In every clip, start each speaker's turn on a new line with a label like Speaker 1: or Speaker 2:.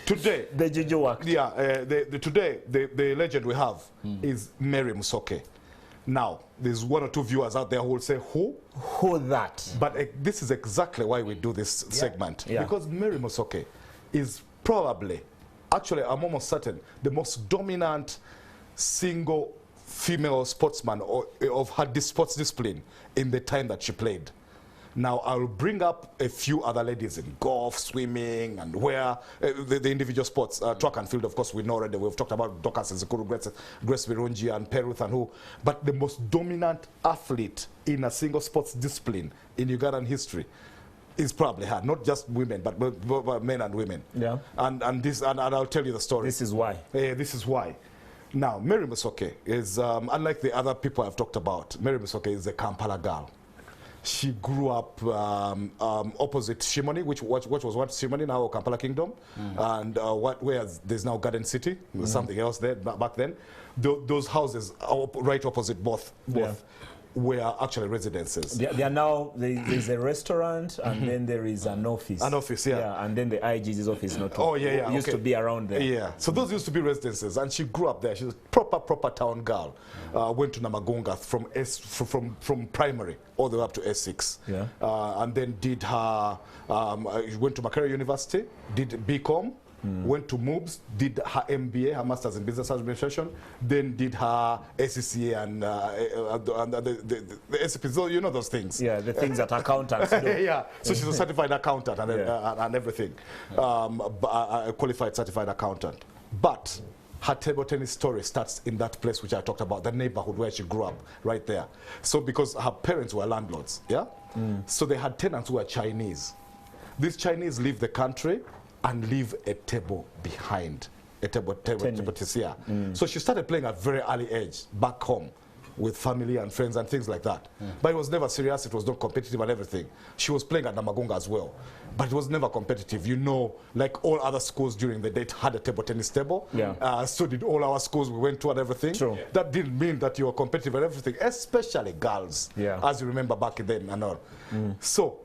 Speaker 1: Today,
Speaker 2: the juju worked.
Speaker 1: Yeah, today, the legend we have is Mary Musoke. Now, there's one or two viewers out there who will say, who?
Speaker 2: Who that?
Speaker 1: But this is exactly why we do this segment. Because Mary Musoke is probably, actually, I'm almost certain, the most dominant single female sportsman of her sports discipline in the time that she played. Now, I'll bring up a few other ladies in golf, swimming, and where the individual sports, track and field, of course, we know already. We've talked about Dorcas Nzikuru, Grace Virungi, and Peruth, and who. But the most dominant athlete in a single sports discipline in Ugandan history is probably her. Not just women, but men and women. Yeah. And I'll tell you the story.
Speaker 2: This is why.
Speaker 1: This is why. Now, Mary Musoke is, unlike the other people I've talked about, Mary Musoke is a Kampala girl. She grew up opposite Shimoni, which was once Shimoni, now Kampala Kingdom, and where there's now Garden City, something else there back then. Those houses are right opposite both were actually residences.
Speaker 2: They are now, there's a restaurant, and then there is an office.
Speaker 1: An office,
Speaker 2: and then the IG's office. Not
Speaker 1: used
Speaker 2: to be around there.
Speaker 1: Yeah, so those used to be residences, and she grew up there. She was a proper town girl. Went to Namagunga from primary all the way up to S6. Yeah. And then did her, went to Makerere University, did BCom, went to MUBS, did her MBA, her Masters in Business Administration, then did her SCCA and the SCP, so you know those things.
Speaker 2: Yeah, the things that accountants do.
Speaker 1: Yeah, so she's a certified accountant and everything, a qualified certified accountant. But her table tennis story starts in that place which I talked about, the neighborhood where she grew up, right there. So because her parents were landlords, so they had tenants who were Chinese. These Chinese leave the country and leave a table behind, a table tennis. So she started playing at a very early age back home with family and friends and things like that. But it was never serious, it was not competitive and everything. She was playing at Namagunga as well, but it was never competitive. You know, like all other schools during the day had a table tennis table. So did all our schools we went to and everything. True. That didn't mean that you were competitive and everything, especially girls, as you remember back then and all. So,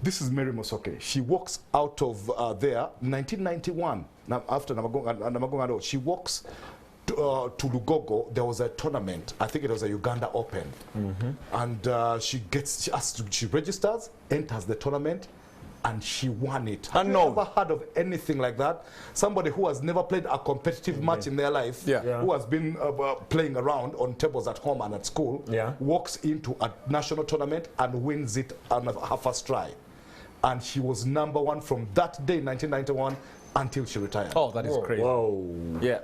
Speaker 1: this is Mary Musoke. She walks out of there, 1991, after Namagunga, she walks to Lugogo. There was a tournament. I think it was a Uganda Open. And she registers, enters the tournament, and she won it. Have you ever heard of anything like that? Somebody who has never played a competitive match in their life, who has been playing around on tables at home and at school, walks into a national tournament and wins it on her first try. And she was #1 from that day, 1991, until she retired.
Speaker 3: Oh, that is crazy.
Speaker 2: Whoa.
Speaker 3: Yeah.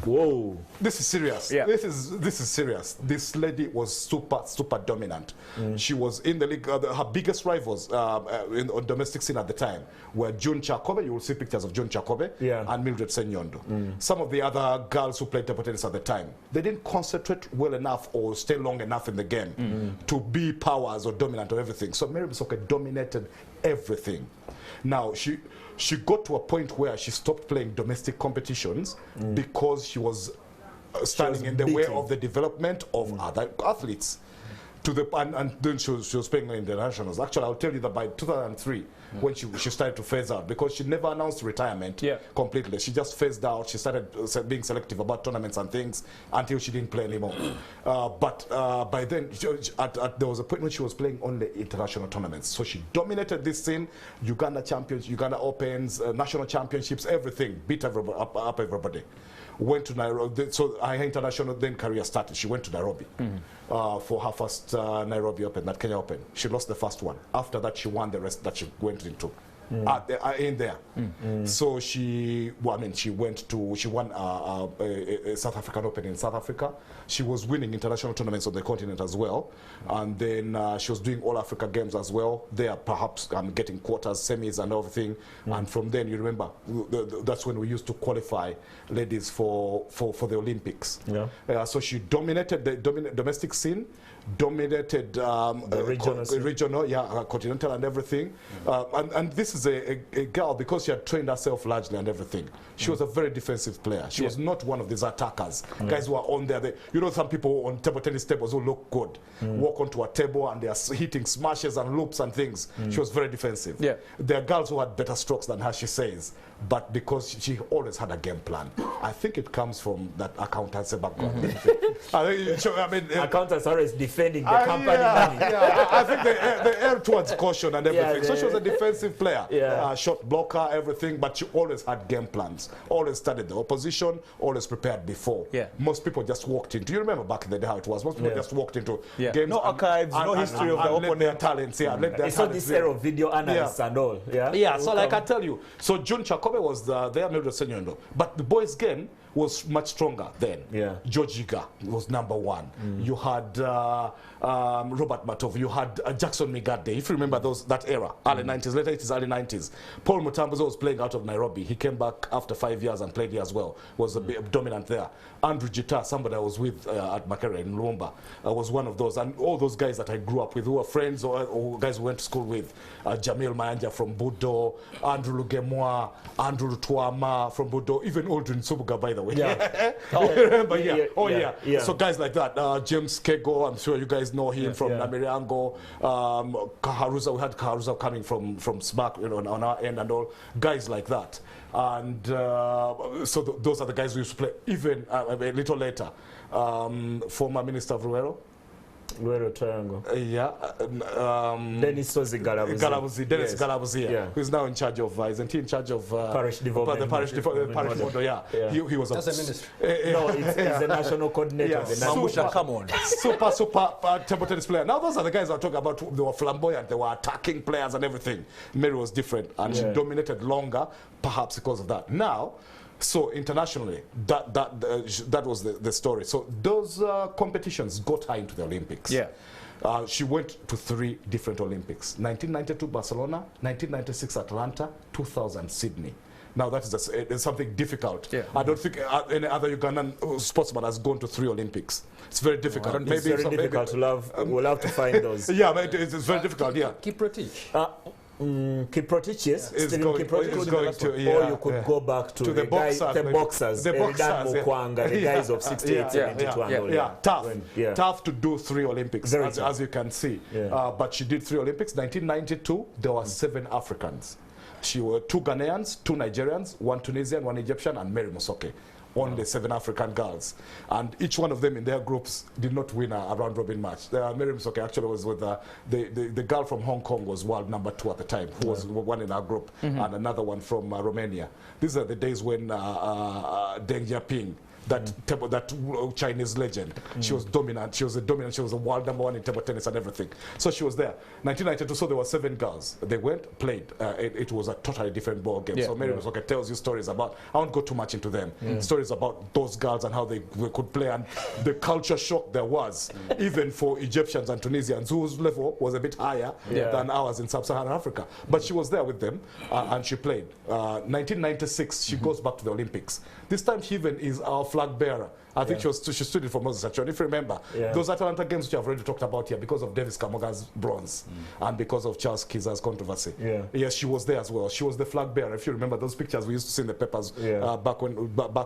Speaker 2: Whoa.
Speaker 1: This is serious. Yeah. This is serious. This lady was super dominant. She was in the league. Her biggest rivals on domestic scene at the time were June Chakobe. You will see pictures of June Chakobe and Mildred Senyondo. Some of the other girls who played table tennis at the time, they didn't concentrate well enough or stay long enough in the game to be powers or dominant or everything. So Mary Musoke dominated everything. Now she got to a point where she stopped playing domestic competitions because she was standing in the way of the development of other athletes. And then she was playing in the nationals. Actually, I'll tell you that by 2003, when she started to phase out, because she never announced retirement completely. She just phased out. She started being selective about tournaments and things until she didn't play anymore. But by then, there was a point when she was playing only international tournaments. So she dominated this scene, Uganda champions, Uganda Opens, national championships, everything, beat up everybody. Went to Nairobi, so her international then career started. She went to Nairobi for her first Nairobi Open, that Kenya Open. She lost the first one. After that, she won the rest that she went into. In there. So she won a South African Open in South Africa. She was winning international tournaments on the continent as well. And then she was doing all Africa games as well. There, perhaps getting quarters, semis and everything. And from then, you remember, that's when we used to qualify ladies for the Olympics. So she dominated the domestic scene. dominated
Speaker 2: the
Speaker 1: regional, continental and everything. And this is a girl, because she had trained herself largely and everything. She was a very defensive player. She was not one of these attackers. Guys who are on there. You know, some people on table tennis tables who look good walk onto a table and they are hitting smashes and loops and things. She was very defensive. Yeah. There are girls who had better strokes than her, she says, but because she always had a game plan. I think it comes from that accountancy background. I mean,
Speaker 2: accountants are always defending the company money.
Speaker 1: I think they err towards caution and everything. So she was a defensive player, shot blocker, everything, but she always had game plans. Always studied the opposition, always prepared before. Most people just walked into. You remember back in the day how it was. Most people just walked into games.
Speaker 3: No archives, no history of the opponent.
Speaker 1: Their talents.
Speaker 2: It's not this era of video analysts and all.
Speaker 1: So like I tell you, so June Chakobe was there, Mildred Senyondo, but the boys' game was much stronger then. George Yiga was #1. You had Robert Matov. You had Jackson Migade. If you remember that era, early 90s, late 80s, early 90s. Paul Mutambuzo was playing out of Nairobi. He came back after 5 years and played here as well. Was a bit dominant there. Andrew Jita, somebody I was with at Makerere in Lumumba, was one of those. And all those guys that I grew up with, who were friends or guys who went to school with, Jamil Mayanja from Budo, Andrew Lugemwa, Andrew Tuama from Budo, even Aldrin Subuga, by the way. So guys like that, James Kego, I'm sure you guys know him from Namiriango, Kaharuza, we had Kaharuza coming from SMAC, you know, on our end and all, guys like that. And so those are the guys who used to play. Even a little later, former Minister of Ruero,
Speaker 2: Triangle.
Speaker 1: Dennis
Speaker 2: Sozi Galabuzi.
Speaker 1: Dennis Galabuzi, who is now in charge of, isn't he in charge of
Speaker 2: parish development?
Speaker 1: The parish model, He was
Speaker 3: that's a ministry.
Speaker 2: No, it's the national coordinator.
Speaker 1: Super table tennis player. Now those are the guys I talk about. They were flamboyant, they were attacking players and everything. Mary was different, and she dominated longer, perhaps because of that. Now, so internationally, that was the story. So those competitions got her into the Olympics. She went to 3 different Olympics: 1992 Barcelona, 1996 Atlanta, 2000 Sydney. Now that is something difficult. I don't think any other Ugandan sportsman has gone to 3 Olympics. It's very difficult.
Speaker 2: Maybe it's very difficult to love. We'll have to find those.
Speaker 1: But it's very difficult.
Speaker 3: Kiprotich.
Speaker 2: Kiprotich, yes.
Speaker 1: Is going to,
Speaker 2: or you could go back to the boxers, the boxers, the guys of 68, 72.
Speaker 1: Tough to do 3 Olympics, as you can see. But she did 3 Olympics. 1992, there were 7 Africans. She were 2 Ghanaians, 2 Nigerians, 1 Tunisian, 1 Egyptian, and Mary Musoke. Only 7 African girls, and each one of them in their groups did not win a round-robin match. Mary Musoke actually was with the girl from Hong Kong was world #2 at the time, who was one in our group, and another one from Romania. These are the days when Deng Xiaoping, that Chinese legend, she was dominant. She was a world #1 in table tennis and everything. So she was there. 1992. So there were 7 girls. They went, played. It was a totally different ball game. So Mary Musoke tells you stories about. I won't go too much into them. Stories about those girls and how they could play and the culture shock there was, even for Egyptians and Tunisians, whose level was a bit higher than ours in Sub-Saharan Africa. But she was there with them and she played. 1996. She goes back to the Olympics. This time she even is our flag bearer. I think she stood in for Moses Achon. If you remember, those Atlanta games which I've already talked about here, because of Davis Kamoga's bronze and because of Charles Kiza's controversy. Yes, she was there as well. She was the flag bearer. If you remember those pictures we used to see in the papers back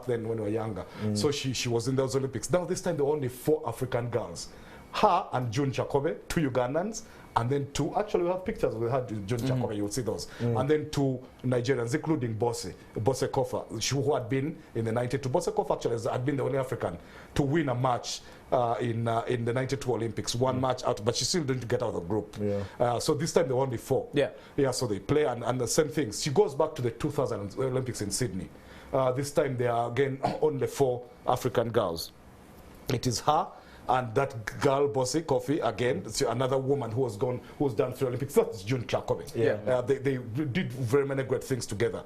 Speaker 1: then when we were younger. So she was in those Olympics. Now this time there were only 4 African girls. Her and June Chakobe, 2 Ugandans, and then 2, actually we have pictures, we had June Chakobe, you will see those, and then 2 Nigerians, including Bose Kofa, who had been in the 92. Bose Kofa actually had been the only African to win a match in the 92 Olympics, 1 match out, but she still didn't get out of the group. So this time there were only 4. So they play, and the same thing. She goes back to the 2000 Olympics in Sydney. This time there are again only 4 African girls. It is her and that girl, Bossy Kofi, again, another woman who has done 3 Olympics. That's June Chakobe. They did very many great things together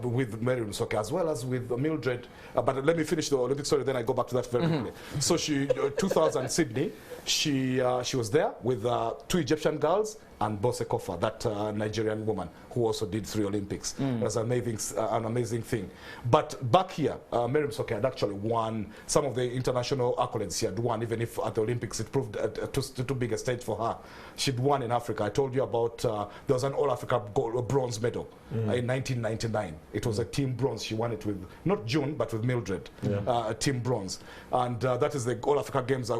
Speaker 1: with Mary Musoke as well as with Mildred. But let me finish the Olympic story, then I go back to that very quickly. So she, 2000 Sydney, she was there with 2 Egyptian girls and Bose Kofa, that Nigerian woman who also did 3 Olympics. It was an amazing thing. But back here, Mary Musoke had actually won some of the international accolades she had won, even if at the Olympics it proved too big a stage for her. She'd won in Africa. I told you about, there was an All-Africa bronze medal in 1999. It was a team bronze. She won it with, not June, but with Mildred, a team bronze. And that is the All-Africa Games,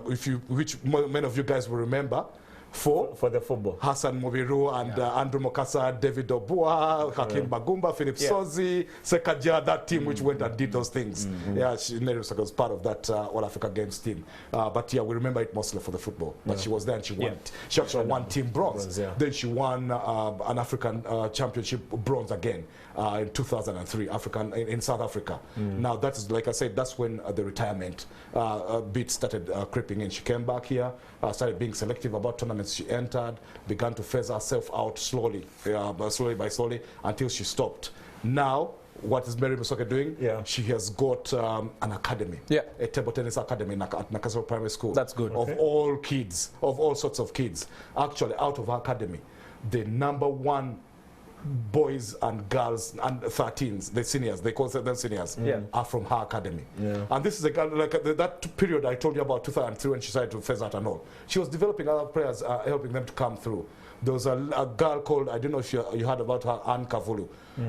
Speaker 1: which many of you guys will remember. For
Speaker 2: the football,
Speaker 1: Hassan Mubiru and Andrew Mokasa, David Obua, Hakim Bagumba, Philip Sozi, Sekaja, that team which went and did those things. Yeah, Mary Musoke was part of that All-Africa Games team. But yeah, we remember it mostly for the football. But she was there and she won it. She actually won team bronze. Then she won an African championship bronze again in 2003, in South Africa. Now that is, like I said, that's when the retirement bit started creeping in. She came back here, started being selective about tournaments she entered, began to phase herself out slowly, slowly, until she stopped. Now, what is Mary Musoke doing? She has got an academy, a table tennis academy at Nakasero Primary School.
Speaker 3: That's good.
Speaker 1: Of all kids, of all sorts of kids. Actually, out of her academy, the #1 boys and girls and 13s, the seniors, they call them seniors, are from her academy. And this is a girl, like that period I told you about, 2003, when she started to phase out and all. She was developing other players, helping them to come through. There was a girl called, I don't know if you heard about her, Anne Kavulu.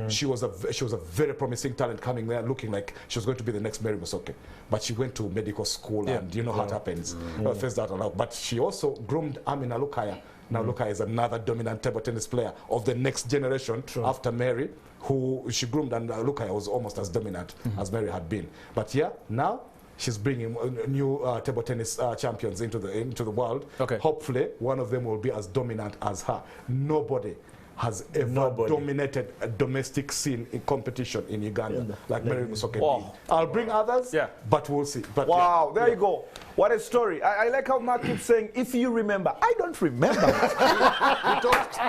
Speaker 1: She was a very promising talent coming there, looking like she was going to be the next Mary Musoke. But she went to medical school, and you know how it happens. Phased out and out. But she also groomed Amina Lukaya. Now Lukaya is another dominant table tennis player of the next generation after Mary, who she groomed, and Lukaya was almost as dominant as Mary had been. But yeah, now she's bringing new table tennis champions into the world. Hopefully, one of them will be as dominant as her. Nobody has ever dominated a domestic scene in competition in Uganda like Mary Musoke did. I'll bring others, but we'll see. But
Speaker 4: wow, there you go. What a story. I like how Mark keeps saying, if you remember. I don't remember.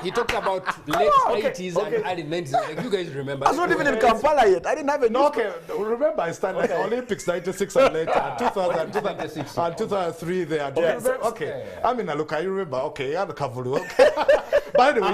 Speaker 5: he talked about late 80s and early 90s. Like, you guys remember.
Speaker 4: I was not even in Kampala yet. I didn't have a
Speaker 1: remember, I started at the Olympics 96 and later, 2000 and 2003 there. I mean, look, I remember. Okay, I had a Kavulu. Okay. By the way,